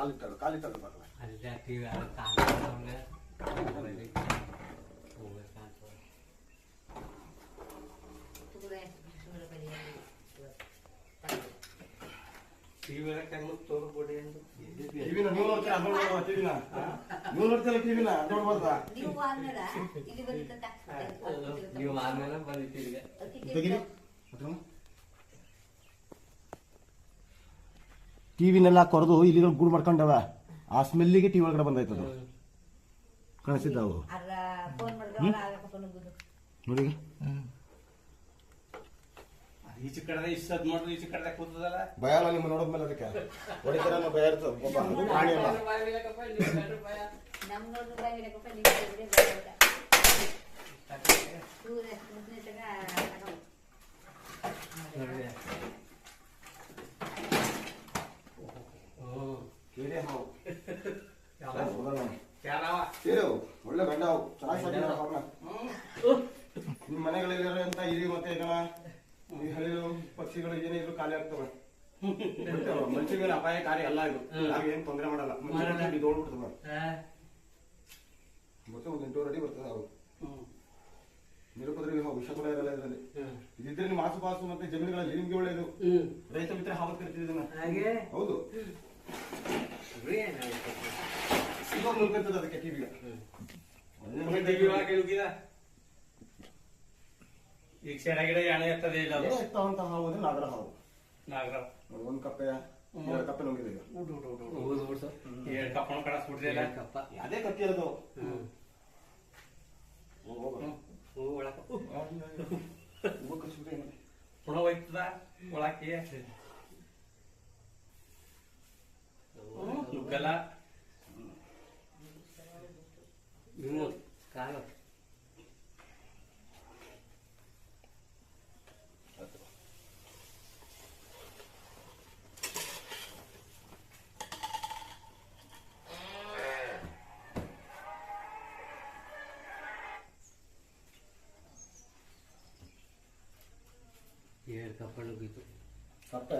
ಕಾಲಿಟ್ಟರು ಬರಲ್ಲ ಅಲ್ಲಿ ಟಿವಿ ಕಾಣ್ತಾರೆ ಟಿವಿ ತೋರ್ಕೊಡಿ ಅಂತ ಟಿವಿನ ನೀವು ನೋಡ್ತೀರಾ ಟಿವಿನ ನೀವು ನೋಡ್ತೀರ ಟಿವಿನ ನೋಡ್ಬಾರ್ದ ನೀವು ಆದ್ಮೇಲೆ ಬಂದಿದ್ದೀರಿ ಟಿವಿನೆಲ್ಲ ಕೊರೆದು ಇಲ್ಲಿ ಗೂಡು ಮಾಡ್ಕೊಂಡವ ಆ ಸ್ಮೆಲ್ಲಿಗೆ ಟಿವಿ ಒಳಗಡೆ ಬಂದೈತದು ಕಾಣಿಸಿದ್ದಾವು ನೋಡಿ ಈಚೆ ಕಡೆ ಇಷ್ಟದ್ ನೋಡ್ರಿ ಈಚೆ ಕಡೆ ಕೂತದಲ್ಲ ಭಯಲ್ಲ ನಿಮ್ಮ ನೋಡಿದ್ಮೇಲೆ ಅದಕ್ಕೆ ಹೊಡಿತಾರ ಭಯ ಇರ್ತದೆ ಪ್ರಾಣಿ ಅಲ್ಲ ಒಳ್ಳೆ ಗಂಡ ಚೆನ್ನಾಗಿ ನಿಮ್ಮ ಮನೆಗಳಲ್ಲಿರುವಂತ ಹಿರಿ ಮತ್ತೆ ಈಗ ಈ ಹಳ್ಳಿ ಪಕ್ಷಿಗಳು ಏನೇ ಇದ್ರು ಖಾಲಿ ಆಗ್ತವೆ ಮನುಷ್ಯ ಮೇಲೆ ಅಪಾಯಕಾರಿ ಅಲ್ಲ ಇದು ಹಾಗೆ ಏನ್ ತೊಂದರೆ ಮಾಡಲ್ಲ ದೋಡ್ಬಿಡ್ತದೆ ಮತ್ತೆ ಒಂದು 8 ಅಡಿ ಬರ್ತದೆ ಅವು ನಿರುಪದ್ರವಿ ವಿಷ ಕೂಡ ಇರಲ್ಲ ಇದರಲ್ಲಿ ಇದಿದ್ರೆ ನಿಮ್ಮ ಆಸುಪಾಸು ಮತ್ತೆ ಜಮೀನುಗಳಲ್ಲಿ ನಿಮ್ಗೆ ಒಳ್ಳೇದು ರೈತ ಮಿತ್ರ ಹಾವತ್ ಕರಿತಿದ್ದೀನ ಹೌದು ಇವಾಗ ಮುಲ್ಕಂತದ ಅದಕ್ಕೆ ಟಿವಿಗೆ ಈಗ ಸೆಡ ಗಿಡ ಎಣೆ ಇರ್ತದೆ ಇಲ್ಲ ಎತ್ತವಂತ ಹಾವು ಅಂದ್ರೆ ನಾಗರ ಹಾವು ಒಂದ್ ಕಪ್ಪೆ ಕಪ್ಪೆ ನುಂಗಿದೆ ಈಗ 2 ಕಪ್ಪನ ಕಳಿಸ್ಬಿಟ್ರಿ ಅದೇ ಕತ್ತಿರೋದು ಪುಣ ಹೋಯ್ತದ ಒಳಕ್ಕೆ ನುಗ್ಗಲ್ಲ ಕಾಲ ಕಪ್ಪಳು ಬಿತ್ತು ಕಪ್ಪೆ